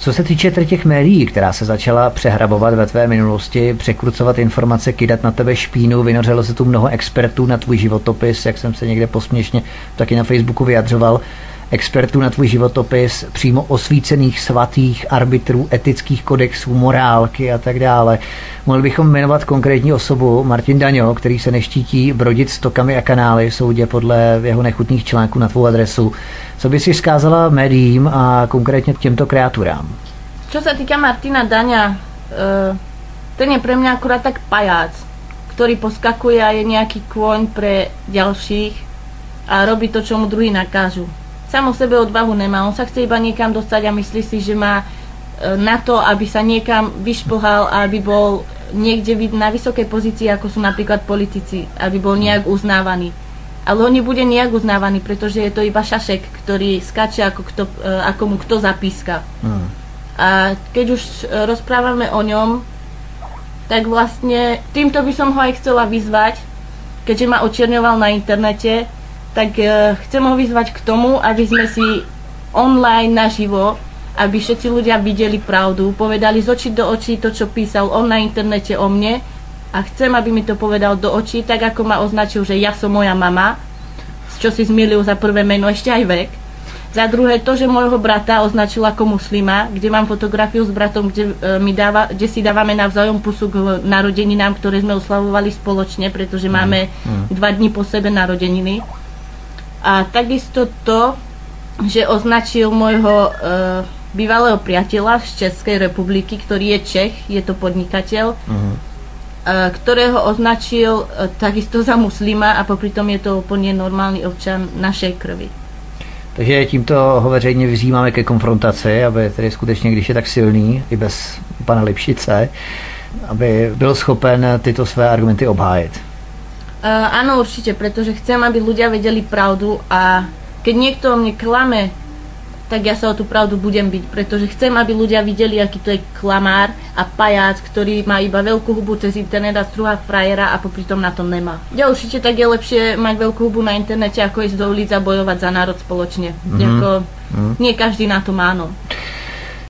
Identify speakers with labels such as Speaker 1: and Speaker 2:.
Speaker 1: Co se týče těch médií, která se začala přehrabovat ve tvé minulosti, překrucovat informace, kydat na tebe špínu, vynořilo se tu mnoho expertů na tvůj životopis, jak jsem se někde posměšně taky na Facebooku vyjadřoval, expertů na tvůj životopis, přímo osvícených svatých arbitrů, etických kodexů, morálky a tak dále. Mohli bychom jmenovat konkrétní osobu, Martin Daňo, který se neštítí brodit stokami a kanály v soudě podle jeho nechutných článků na tvou adresu. Co by si vzkázala médiím a konkrétně těmto kreaturám?
Speaker 2: Čo sa týka Martina Daňa, ten je pre mňa akurát tak pajac, ktorý poskakuje a je nejaký kôň pre ďalších a robí to, čo mu druhý nakážu. Sám o sebe odvahu nemá, on sa chce iba niekam dostať a myslí si, že má na to, aby sa niekam vyšplhal a aby bol niekde na vysokej pozícii, ako sú napríklad politici, aby bol nejak uznávaný. Ale on nebude nejak uznávaný, pretože je to iba šašek, ktorý skáče ako mu kto zapíska. A keď už rozprávame o ňom, tak vlastne týmto by som ho aj chcela vyzvať, keďže ma očierňoval na internete, tak chcem ho vyzvať k tomu, aby sme si online naživo, aby všetci ľudia videli pravdu, povedali z očí do očí to, čo písal on na internete o mne a chcem, aby mi to povedal do očí, tak ako ma označil, že ja som moja mama, čo si zmýlil za prvé meno, ešte aj vek. Za druhé to, že môjho brata označil ako muslima, kde mám fotografiu s bratom, kde si dávame navzájom pusu k narodeninám, ktoré sme oslavovali spoločne, pretože máme 2 dní po sebe narodeniny. A takisto to, že označil môjho bývalého priateľa z Českej republiky, ktorý je Čech, je to podnikateľ, ktorého označil takisto za muslima a popri tom je to úplne normálny občan našej krvi.
Speaker 1: Takže tímto ho veřejně vyzýváme ke konfrontaci, aby tedy skutečně, když je tak silný, i bez pana Lipšice, aby byl schopen tyto své argumenty obhájit.
Speaker 2: Áno, určite, pretože chcem, aby ľudia vedeli pravdu a keď niekto o mne klame, tak ja sa o tú pravdu budem biť, pretože chcem, aby ľudia videli, aký to je klamár a pajac, ktorý má iba veľkú hubu cez internet a strúha frajera a popri tom na tom nemá. Ja určite tak je lepšie mať veľkú hubu na internete, ako ísť do ulic a bojovať za národ spoločne. Nie každý na to má, no.